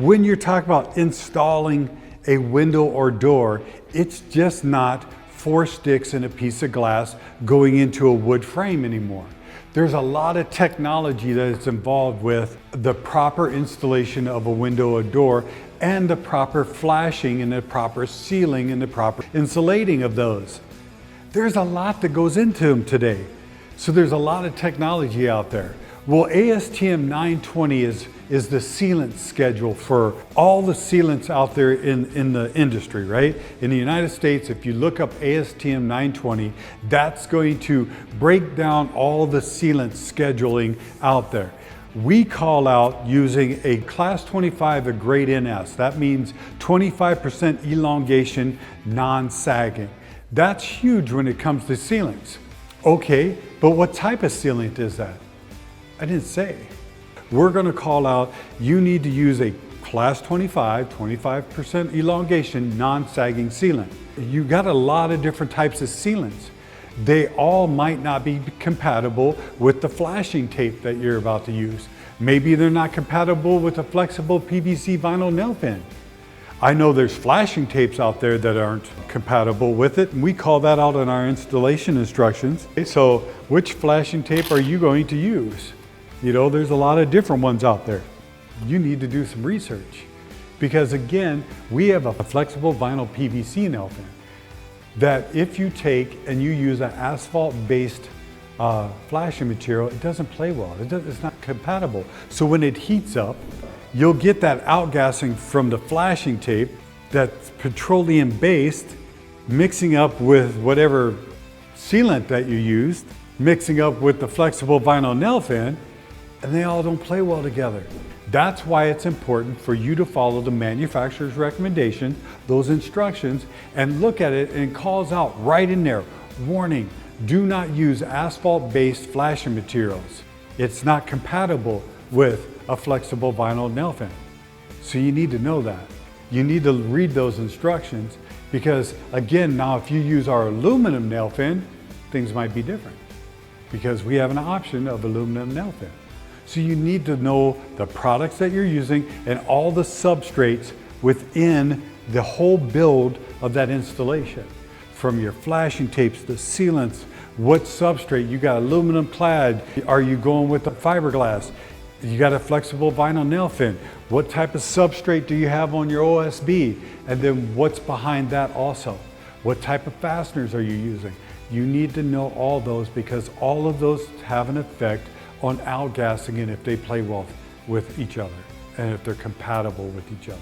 when you're talking about installing a window or door, it's just not 4 sticks and a piece of glass going into a wood frame anymore. There's a lot of technology that is involved with the proper installation of a window or door and the proper flashing and the proper sealing and the proper insulating of those. There's a lot that goes into them today. So there's a lot of technology out there. Well, ASTM 920 is the sealant schedule for all the sealants out there in the industry, right? In the United States, if you look up ASTM 920, that's going to break down all the sealant scheduling out there. We call out using a class 25, a grade NS. That means 25% elongation, non-sagging. That's huge when it comes to sealants. Okay, but what type of sealant is that? I didn't say. We're going to call out, you need to use a class 25% elongation, non-sagging sealant. You got a lot of different types of sealants. They all might not be compatible with the flashing tape that you're about to use. Maybe they're not compatible with a flexible PVC vinyl nail pen. I know there's flashing tapes out there that aren't compatible with it, and we call that out in our installation instructions. So which flashing tape are you going to use? You know, there's a lot of different ones out there. You need to do some research because again, we have a flexible vinyl PVC nail pen that if you take and you use an asphalt-based flashing material, it doesn't play well. It's not compatible. So when it heats up, you'll get that outgassing from the flashing tape that's petroleum-based, mixing up with whatever sealant that you used, mixing up with the flexible vinyl nail pen, and they all don't play well together. That's why it's important for you to follow the manufacturer's recommendation, those instructions, and look at it, and it calls out right in there, warning, do not use asphalt-based flashing materials. It's not compatible with a flexible vinyl nail pen. So you need to know that. You need to read those instructions because again, now if you use our aluminum nail pen, things might be different because we have an option of aluminum nail pen. So you need to know the products that you're using and all the substrates within the whole build of that installation. From your flashing tapes, the sealants, what substrate, you got aluminum clad, are you going with the fiberglass? You got a flexible vinyl nail pen. What type of substrate do you have on your OSB? And then what's behind that also? What type of fasteners are you using? You need to know all those because all of those have an effect on outgassing and if they play well with each other and if they're compatible with each other.